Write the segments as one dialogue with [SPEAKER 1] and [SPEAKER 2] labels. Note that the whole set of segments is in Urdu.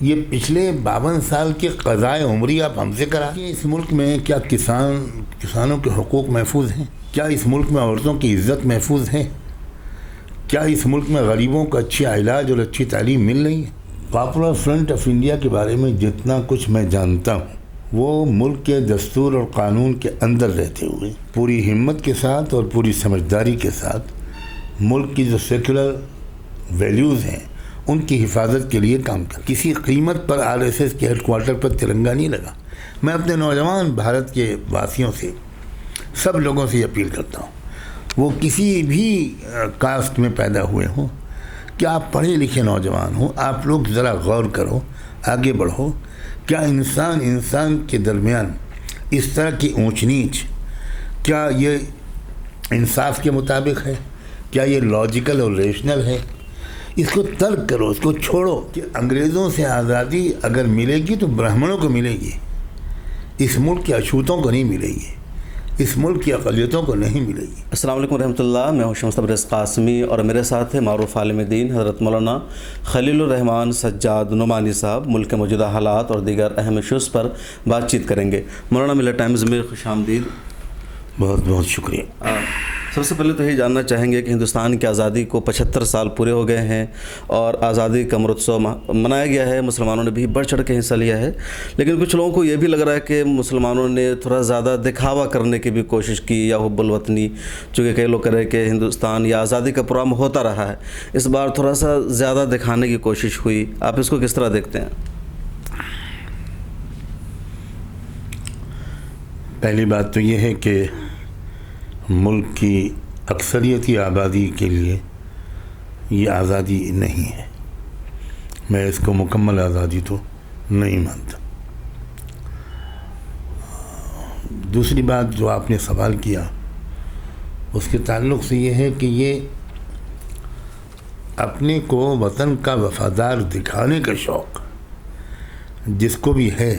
[SPEAKER 1] یہ پچھلے 52 سال کی قضائے عمری آپ ہم سے کرا کہ اس ملک میں کیا کسانوں کے حقوق محفوظ ہیں؟ کیا اس ملک میں عورتوں کی عزت محفوظ ہے؟ کیا اس ملک میں غریبوں کو اچھی علاج اور اچھی تعلیم مل رہی ہے؟ پاپولر فرنٹ آف انڈیا کے بارے میں جتنا کچھ میں جانتا ہوں وہ ملک کے دستور اور قانون کے اندر رہتے ہوئے پوری ہمت کے ساتھ اور پوری سمجھداری کے ساتھ ملک کی جو سیکولر ویلیوز ہیں ان کی حفاظت کے لیے کام کر کسی قیمت پر RSS کے ہیڈ کوارٹر پر ترنگا نہیں لگا۔ میں اپنے نوجوان بھارت کے واسیوں سے سب لوگوں سے اپیل کرتا ہوں، وہ کسی بھی کاسٹ میں پیدا ہوئے ہوں، کہ آپ پڑھے لکھے نوجوان ہوں، آپ لوگ ذرا غور کرو، آگے بڑھو۔ کیا انسان کے درمیان اس طرح کی اونچ نیچ، کیا یہ انصاف کے مطابق ہے؟ کیا یہ لاجیکل اور ریشنل ہے؟ اس کو ترک کرو، اس کو چھوڑو کہ انگریزوں سے آزادی اگر ملے گی تو برہمنوں کو ملے گی، اس ملک کے اچھوتوں کو نہیں ملے گی، اس ملک کی اقلیتوں کو نہیں ملے گی۔
[SPEAKER 2] السلام علیکم ورحمۃ اللہ، میں ہوں شمس تبریز قاسمی اور میرے ساتھ ہے معروف عالم دین حضرت مولانا خلیل الرحمان سجاد نعمانی صاحب۔ ملک کے موجودہ حالات اور دیگر اہم ایشوز پر بات چیت کریں گے۔ مولانا ملر ٹائمز میں خوش آمدید۔
[SPEAKER 1] بہت بہت شکریہ۔
[SPEAKER 2] سب سے پہلے تو یہ جاننا چاہیں گے کہ ہندوستان کی آزادی کو 75 سال پورے ہو گئے ہیں اور آزادی کا امرتسو منایا گیا ہے، مسلمانوں نے بھی بڑھ چڑھ کے حصہ لیا ہے، لیکن کچھ لوگوں کو یہ بھی لگ رہا ہے کہ مسلمانوں نے تھوڑا زیادہ دکھاوا کرنے کی بھی کوشش کی یا حب الوطنی، چونکہ کئی لوگ کہہ رہے ہیں کہ ہندوستان یا آزادی کا پروگرام ہوتا رہا ہے، اس بار تھوڑا سا زیادہ دکھانے کی کوشش ہوئی، آپ اس کو کس طرح دیکھتے ہیں؟
[SPEAKER 1] پہلی بات تو یہ ہے کہ ملک کی اکثریتی آبادی کے لیے یہ آزادی نہیں ہے، میں اس کو مکمل آزادی تو نہیں مانتا۔ دوسری بات جو آپ نے سوال کیا اس کے تعلق سے یہ ہے کہ یہ اپنے کو وطن کا وفادار دکھانے کا شوق جس کو بھی ہے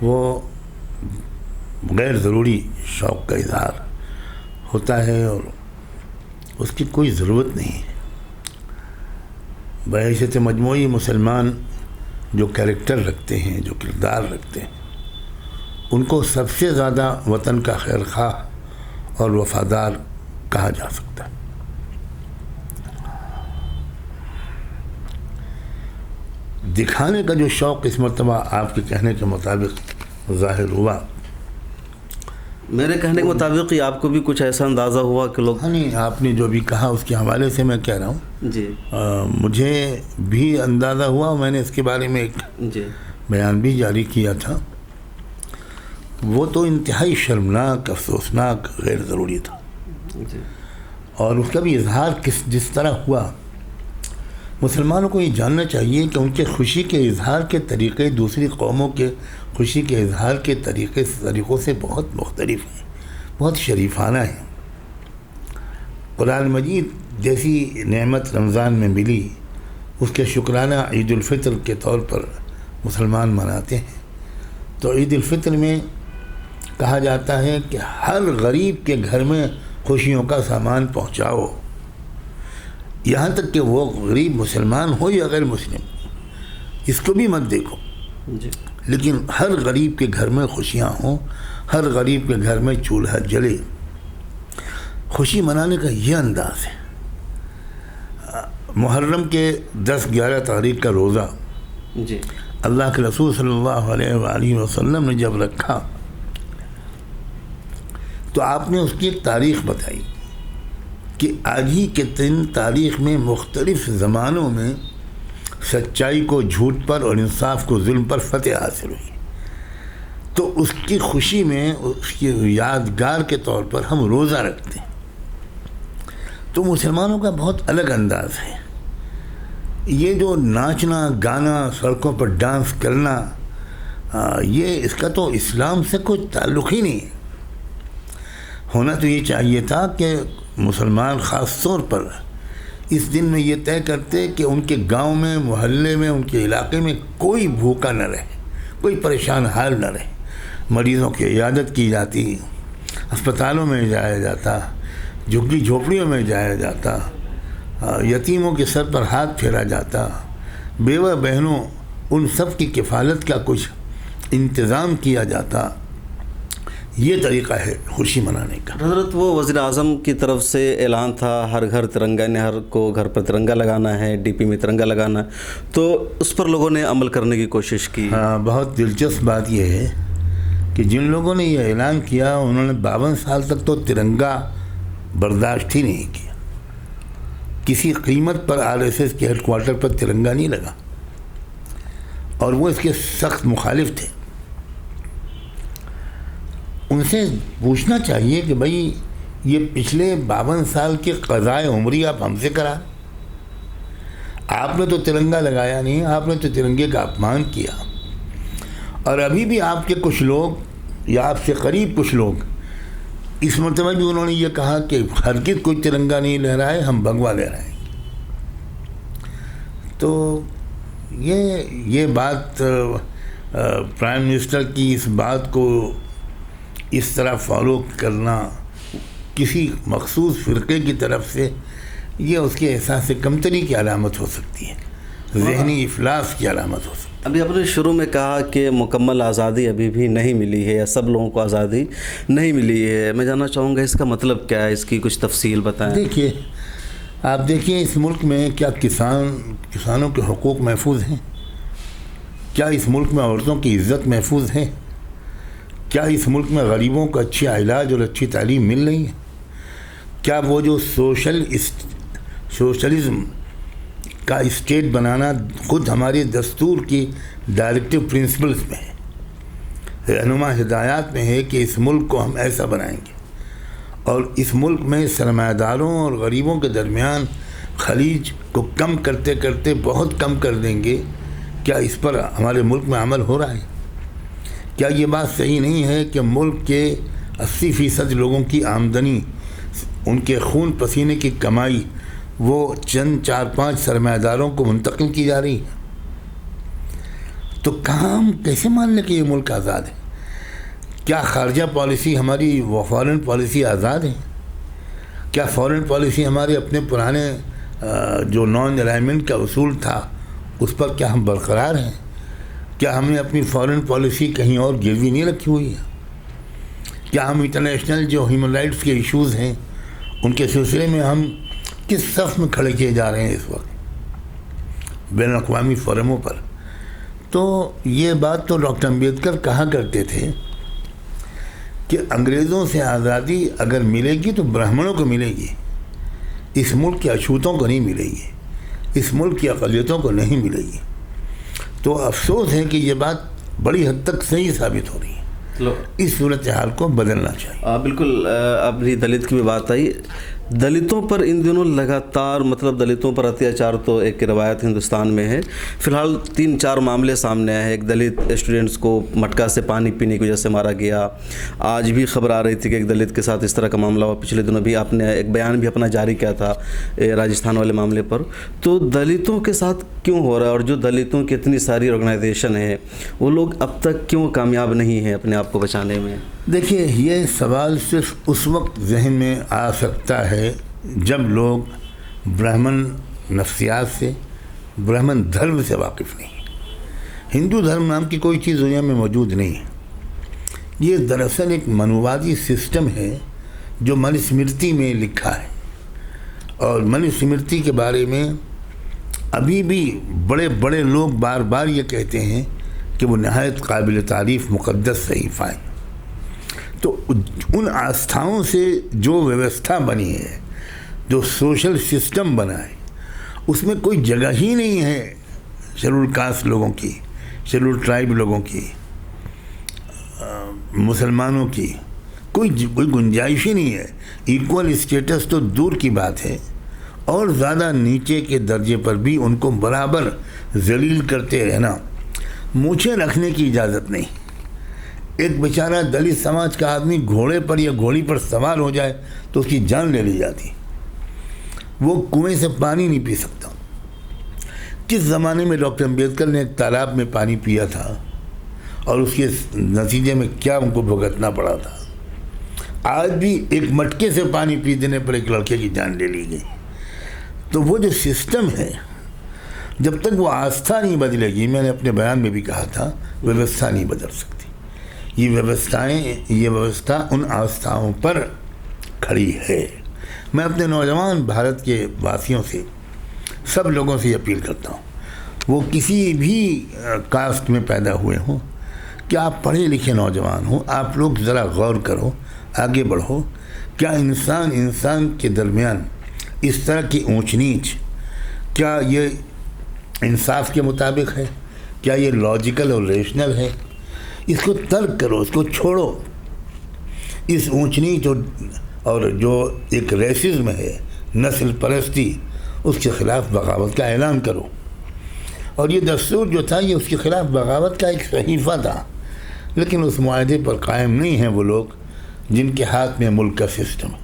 [SPEAKER 1] وہ غیر ضروری شوق کا اظہار ہوتا ہے اور اس کی کوئی ضرورت نہیں ہے۔ بحیثیت مجموعی مسلمان جو کریکٹر رکھتے ہیں، جو کردار رکھتے ہیں، ان کو سب سے زیادہ وطن کا خیر خواہ اور وفادار کہا جا سکتا ہے۔ دکھانے کا جو شوق اس مرتبہ آپ کے کہنے کے مطابق ظاہر ہوا،
[SPEAKER 2] میرے کہنے کے مطابق آپ کو بھی کچھ ایسا اندازہ ہوا کہ لوگ
[SPEAKER 1] نہیں، آپ نے جو بھی کہا اس کے حوالے سے میں کہہ رہا ہوں
[SPEAKER 2] جی
[SPEAKER 1] مجھے بھی اندازہ ہوا، میں نے اس کے بارے میں ایک بیان بھی جاری کیا تھا، وہ تو انتہائی شرمناک، افسوسناک، غیر ضروری تھا، اور اس کا بھی اظہار جس طرح ہوا، مسلمانوں کو یہ جاننا چاہیے کہ ان کے خوشی کے اظہار کے طریقے دوسری قوموں کے خوشی کے اظہار کے طریقوں سے بہت مختلف ہیں، بہت شریفانہ ہیں۔ قرآن مجید جیسی نعمت رمضان میں ملی، اس کے شکرانہ عید الفطر کے طور پر مسلمان مناتے ہیں، تو عید الفطر میں کہا جاتا ہے کہ ہر غریب کے گھر میں خوشیوں کا سامان پہنچاؤ، یہاں تک کہ وہ غریب مسلمان ہو یا غیر مسلم، اس کو بھی مت دیکھو، لیکن ہر غریب کے گھر میں خوشیاں ہوں، ہر غریب کے گھر میں چولہا جلے۔ خوشی منانے کا یہ انداز ہے۔ محرم کے 10-11 تاریخ کا روزہ اللہ کے رسول صلی اللہ علیہ وآلہ وسلم نے جب رکھا تو آپ نے اس کی ایک تاریخ بتائی کہ آج ہی کے دن تاریخ میں مختلف زمانوں میں سچائی کو جھوٹ پر اور انصاف کو ظلم پر فتح حاصل ہوئی، تو اس کی خوشی میں، اس کی یادگار کے طور پر ہم روزہ رکھتے ہیں۔ تو مسلمانوں کا بہت الگ انداز ہے، یہ جو ناچنا گانا، سڑکوں پر ڈانس کرنا، یہ اس کا تو اسلام سے کوئی تعلق ہی نہیں ہے۔ ہونا تو یہ چاہیے تھا کہ مسلمان خاص طور پر اس دن میں یہ طے کرتے کہ ان کے گاؤں میں، محلے میں، ان کے علاقے میں کوئی بھوکا نہ رہے، کوئی پریشان حال نہ رہے، مریضوں کی عیادت کی جاتی، اسپتالوں میں جایا جاتا، جھگی جھوپڑیوں میں جایا جاتا، یتیموں کے سر پر ہاتھ پھیرا جاتا، بیوہ بہنوں ان سب کی کفالت کا کچھ انتظام کیا جاتا، یہ طریقہ ہے خوشی منانے کا۔
[SPEAKER 2] حضرت وہ وزیر اعظم کی طرف سے اعلان تھا ہر گھر ترنگا، یعنی ہر کو گھر پر ترنگا لگانا ہے، ڈی پی میں ترنگا لگانا ہے، تو اس پر لوگوں نے عمل کرنے کی کوشش کی۔
[SPEAKER 1] ہاں، بہت دلچسپ بات یہ ہے کہ جن لوگوں نے یہ اعلان کیا انہوں نے 52 سال تک تو ترنگا برداشت ہی نہیں کیا، کسی قیمت پر RSS کے ہیڈ کوارٹر پر ترنگا نہیں لگا، اور وہ اس کے سخت مخالف تھے۔ ان سے پوچھنا چاہیے کہ بھائی یہ پچھلے 52 سال کی قضائے عمری آپ ہم سے کرا، آپ نے تو ترنگا لگایا نہیں، آپ نے تو ترنگے کا اپمان کیا، اور ابھی بھی آپ کے کچھ لوگ یا آپ سے قریب کچھ لوگ اس مرتبہ بھی انہوں نے یہ کہا کہ ہرگز کوئی ترنگا نہیں لہرائے، ہم بھگوا لہرائیں گے۔ تو یہ بات پرائم منسٹر کی اس بات کو اس طرح فالو کرنا کسی مخصوص فرقے کی طرف سے، یہ اس کے احساس کمتری کی علامت ہو سکتی ہے، ذہنی افلاس کی علامت ہو سکتی ہے۔
[SPEAKER 2] ابھی آپ نے شروع میں کہا کہ مکمل آزادی ابھی بھی نہیں ملی ہے، یا سب لوگوں کو آزادی نہیں ملی ہے، میں جاننا چاہوں گا اس کا مطلب کیا ہے، اس کی کچھ تفصیل بتائیں۔
[SPEAKER 1] دیکھیے، آپ دیکھیے اس ملک میں کیا کسانوں کے حقوق محفوظ ہیں؟ کیا اس ملک میں عورتوں کی عزت محفوظ ہے؟ کیا اس ملک میں غریبوں کو اچھا علاج اور اچھی تعلیم مل رہی ہے؟ کیا وہ جو سوشلزم کا اسٹیٹ بنانا خود ہمارے دستور کی ڈائریکٹو پرنسپلز میں ہے، رہنما ہدایات میں ہے کہ اس ملک کو ہم ایسا بنائیں گے، اور اس ملک میں سرمایہ داروں اور غریبوں کے درمیان خلیج کو کم کرتے کرتے بہت کم کر دیں گے؟ کیا اس پر ہمارے ملک میں عمل ہو رہا ہے؟ کیا یہ بات صحیح نہیں ہے کہ ملک کے 80% لوگوں کی آمدنی، ان کے خون پسینے کی کمائی، وہ چند 4-5 سرمایہ داروں کو منتقل کی جا رہی ہے؟ تو کہاں ہم کیسے مان لیں کہ یہ ملک آزاد ہے؟ کیا خارجہ پالیسی ہماری وہ فارن پالیسی آزاد ہے؟ کیا فارن پالیسی ہمارے اپنے پرانے جو نان الائنمنٹ کا اصول تھا اس پر کیا ہم برقرار ہیں؟ کیا ہم نے اپنی فارن پالیسی کہیں اور گروی نہیں رکھی ہوئی ہے؟ کیا ہم انٹرنیشنل جو ہیومن رائٹس کے ایشوز ہیں ان کے سلسلے میں ہم کس صف میں کھڑے کیے جا رہے ہیں اس وقت بین الاقوامی فورموں پر؟ تو یہ بات تو ڈاکٹر امبیڈکر کہا کرتے تھے کہ انگریزوں سے آزادی اگر ملے گی تو برہمنوں کو ملے گی، اس ملک کے اچھوتوں کو نہیں ملے گی، اس ملک کی اقلیتوں کو نہیں ملے گی۔ تو افسوس ہے کہ یہ بات بڑی حد تک صحیح ثابت ہو رہی ہے، اس صورتحال کو بدلنا چاہیے۔
[SPEAKER 2] بالکل، ابھی دلت کی بھی بات آئی، دلتوں پر ان دنوں لگاتار دلتوں پر اتیاچار تو ایک روایت ہندوستان میں ہے۔ فی الحال 3-4 معاملے سامنے آئے ہیں۔ ایک دلت اسٹوڈنٹس کو مٹکا سے پانی پینے کی وجہ سے مارا گیا، آج بھی خبر آ رہی تھی کہ ایک دلت کے ساتھ اس طرح کا معاملہ ہوا، پچھلے دنوں بھی آپ نے ایک بیان بھی اپنا جاری کیا تھا راجستھان والے معاملے پر۔ تو دلتوں کے ساتھ کیوں ہو رہا ہے، اور جو دلتوں کی اتنی ساری آرگنائزیشن ہیں وہ لوگ اب تک کیوں کامیاب نہیں ہیں اپنے آپ کو بچانے میں؟
[SPEAKER 1] دیکھیے، یہ سوال صرف اس وقت ذہن میں آ سکتا ہے جب لوگ برہمن نفسیات سے، برہمن دھرم سے واقف نہیں ہیں۔ ہندو دھرم نام کی کوئی چیز دنیا میں موجود نہیں ہے۔ یہ دراصل ایک منووادی سسٹم ہے جو من اسمرتی میں لکھا ہے، اور من اسمرتی کے بارے میں ابھی بھی بڑے بڑے لوگ بار بار یہ کہتے ہیں کہ وہ نہایت قابل تعریف مقدس صحیفہ ہے۔ تو ان آستھاؤں سے جو ویوستھا بنی ہے، جو سوشل سسٹم بنا ہے، اس میں کوئی جگہ ہی نہیں ہے شیڈول کاسٹ لوگوں کی، شیڈول ٹرائب لوگوں کی، مسلمانوں کی، کوئی گنجائش ہی نہیں ہے۔ ایکول اسٹیٹس تو دور کی بات ہے، اور زیادہ نیچے کے درجے پر بھی ان کو برابر ذلیل کرتے رہنا، مونچھیں رکھنے کی اجازت نہیں۔ ایک بیچارہ دلت سماج کا آدمی گھوڑے پر یا گھوڑی پر سوار ہو جائے تو اس کی جان لے لی جاتی، وہ کنویں سے پانی نہیں پی سکتا۔ کس زمانے میں ڈاکٹر امبیڈکر نے ایک تالاب میں پانی پیا تھا اور اس کے نتیجے میں کیا ان کو بھگتنا پڑا تھا؟ آج بھی ایک مٹکے سے پانی پی دینے پر ایک لڑکے کی جان لے لی گئی۔ تو وہ جو سسٹم ہے جب تک وہ آستھا نہیں بدلے گی، میں نے اپنے بیان میں بھی کہا تھا، ویوستھا نہیں بدل سکتی۔ یہ ویوستھا ان آستھاؤں پر کھڑی ہے۔ میں اپنے نوجوان بھارت کے واسیوں سے، سب لوگوں سے اپیل کرتا ہوں، وہ کسی بھی کاسٹ میں پیدا ہوئے ہوں، کہ آپ پڑھے لکھے نوجوان ہوں، آپ لوگ ذرا غور کرو، آگے بڑھو۔ کیا انسان کے درمیان اس طرح کی اونچ نیچ، کیا یہ انصاف کے مطابق ہے؟ کیا یہ لاجیکل اور ریشنل ہے؟ اس کو ترک کرو، اس کو چھوڑو۔ اس اونچ نیچ اور جو ایک ریسزم ہے، نسل پرستی، اس کے خلاف بغاوت کا اعلان کرو۔ اور یہ دستور جو تھا، یہ اس کے خلاف بغاوت کا ایک صحیفہ تھا، لیکن اس معاہدے پر قائم نہیں ہیں وہ لوگ جن کے ہاتھ میں ملک کا سسٹم ہے۔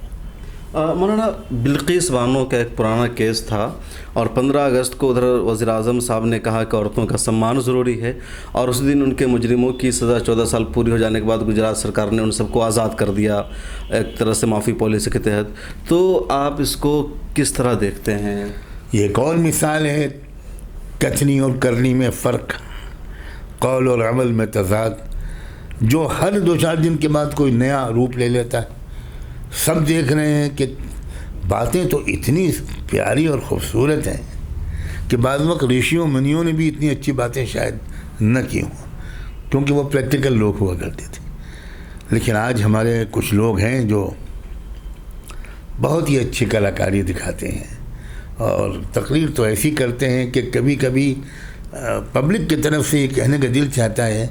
[SPEAKER 2] مولانا، بلقیس بانو کا ایک پرانا کیس تھا، اور 15 اگست کو ادھر وزیر اعظم صاحب نے کہا کہ عورتوں کا سمان ضروری ہے، اور اس دن ان کے مجرموں کی سزا 14 سال پوری ہو جانے کے بعد گجرات سرکار نے ان سب کو آزاد کر دیا ایک طرح سے معافی پالیسی کے تحت۔ تو آپ اس کو کس طرح دیکھتے ہیں؟
[SPEAKER 1] یہ ایک اور مثال ہے کتھنی اور کرنی میں فرق، قول اور عمل میں تضاد، جو ہر 2-4 دن کے بعد کوئی نیا روپ لے لیتا ہے۔ سب دیکھ رہے ہیں کہ باتیں تو اتنی پیاری اور خوبصورت ہیں کہ بعض وقت رشیوں منیوں نے بھی اتنی اچھی باتیں شاید نہ کی ہوں، کیونکہ وہ پریکٹیکل لوگ ہوا کرتے تھے۔ لیکن آج ہمارے کچھ لوگ ہیں جو بہت ہی اچھی کلاکاری دکھاتے ہیں، اور تقریر تو ایسی کرتے ہیں کہ کبھی کبھی پبلک کی طرف سے یہ کہنے کا دل چاہتا ہے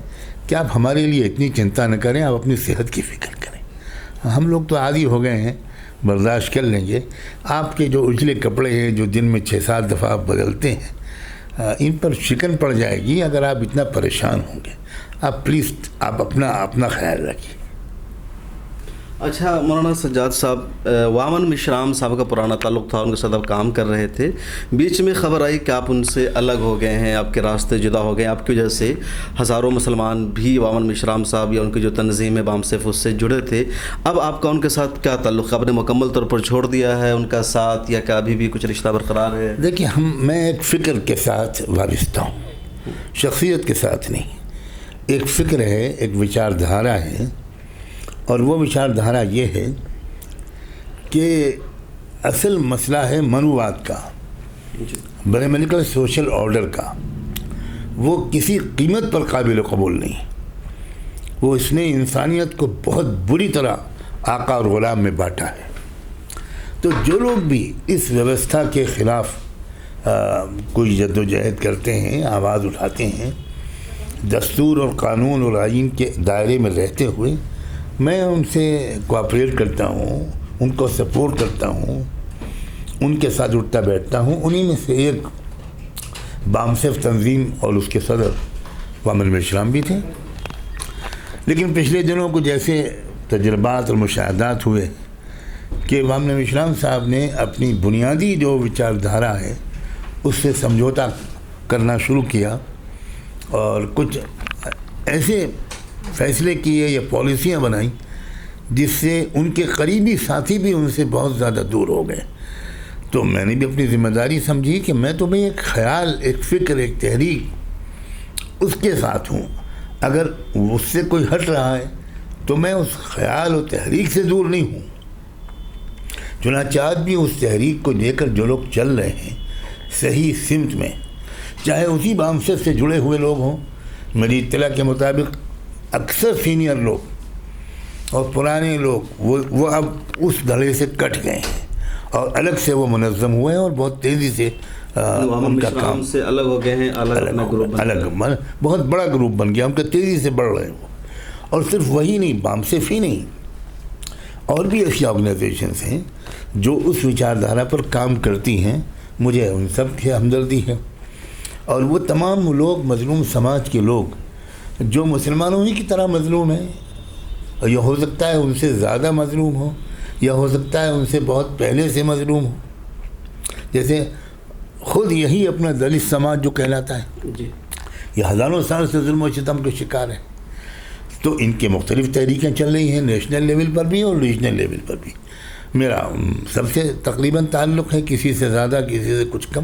[SPEAKER 1] کہ آپ ہمارے لیے اتنی چنتا نہ کریں، آپ اپنی صحت کی فکر کریں۔ ہم لوگ تو عادی ہو گئے ہیں، برداشت کر لیں گے۔ آپ کے جو اجلے کپڑے ہیں جو دن میں 6-7 دفعہ آپ بدلتے ہیں، ان پر شکن پڑ جائے گی اگر آپ اتنا پریشان ہوں گے۔ آپ پلیز آپ اپنا خیال رکھیے۔
[SPEAKER 2] اچھا مولانا سجاد صاحب، وامن مشرام صاحب کا پرانا تعلق تھا، ان کے ساتھ آپ کام کر رہے تھے، بیچ میں خبر آئی کہ آپ ان سے الگ ہو گئے ہیں، آپ کے راستے جدا ہو گئے، آپ کی وجہ سے ہزاروں مسلمان بھی وامن مشرام صاحب یا ان کی جو تنظیم ہے بام سیف اس سے جڑے تھے۔ اب آپ کا ان کے ساتھ کیا تعلق ہے؟ آپ نے مکمل طور پر چھوڑ دیا ہے ان کا ساتھ، یا کیا ابھی بھی کچھ رشتہ برقرار ہے؟
[SPEAKER 1] دیکھیے، میں ایک فکر کے ساتھ وابستہ ہوں، شخصیت کے ساتھ نہیں۔ ایک فکر ہے، ایک وچار دھارا ہے، اور وہ وچار دھارا یہ ہے کہ اصل مسئلہ ہے منوواد کا، برہمنیکل سوشل آرڈر کا۔ وہ کسی قیمت پر قابل قبول نہیں، وہ اس نے انسانیت کو بہت بری طرح آقا اور غلام میں بانٹا ہے۔ تو جو لوگ بھی اس ویوستھا کے خلاف کوئی جد و جہد کرتے ہیں، آواز اٹھاتے ہیں، دستور اور قانون اور آئین کے دائرے میں رہتے ہوئے، میں ان سے کوآپریٹ کرتا ہوں، ان کو سپورٹ کرتا ہوں، ان کے ساتھ اٹھتا بیٹھتا ہوں۔ انہی میں سے ایک بام سیف تنظیم اور اس کے صدر وامن مشرام بھی تھے۔ لیکن پچھلے دنوں کو جیسے تجربات اور مشاہدات ہوئے کہ وامن مشرام صاحب نے اپنی بنیادی جو وچار دھارا ہے اس سے سمجھوتا کرنا شروع کیا، اور کچھ ایسے فیصلے کیے یا پالیسیاں بنائیں جس سے ان کے قریبی ساتھی بھی ان سے بہت زیادہ دور ہو گئے۔ تو میں نے بھی اپنی ذمہ داری سمجھی کہ میں تو بھئی ایک خیال، ایک فکر، ایک تحریک اس کے ساتھ ہوں، اگر اس سے کوئی ہٹ رہا ہے تو میں اس خیال و تحریک سے دور نہیں ہوں۔ چنانچہ آج بھی اس تحریک کو لے کر جو لوگ چل رہے ہیں صحیح سمت میں، چاہے اسی بام سے جڑے ہوئے لوگ ہوں، میری اطلاع کے مطابق اکثر سینئر لوگ اور پرانے لوگ وہ اب اس دھڑے سے کٹ گئے ہیں اور الگ سے وہ منظم ہوئے ہیں، اور بہت تیزی سے ان کا کام
[SPEAKER 2] سے الگ ہو گئے ہیں،
[SPEAKER 1] بہت بڑا گروپ بن گیا ان کا، تیزی سے بڑھ رہے ہیں وہ۔ اور صرف وہی نہیں، بام سیف ہی نہیں، اور بھی ایسی آرگنائزیشنز ہیں جو اس وچار دھارا پر کام کرتی ہیں۔ مجھے ان سب کی ہمدردی ہے، اور وہ تمام لوگ مظلوم سماج کے لوگ جو مسلمانوں ہی کی طرح مظلوم ہیں، اور یہ ہو سکتا ہے ان سے زیادہ مظلوم ہو، یا ہو سکتا ہے ان سے بہت پہلے سے مظلوم ہو، جیسے خود یہی اپنا دلت سماج جو کہلاتا ہے، یہ ہزاروں سال سے ظلم و ستم کے شکار ہے۔ تو ان کے مختلف تحریکیں چل رہی ہیں، نیشنل لیول پر بھی اور ریجنل لیول پر بھی۔ میرا سب سے تقریباً تعلق ہے، کسی سے زیادہ کسی سے کچھ کم،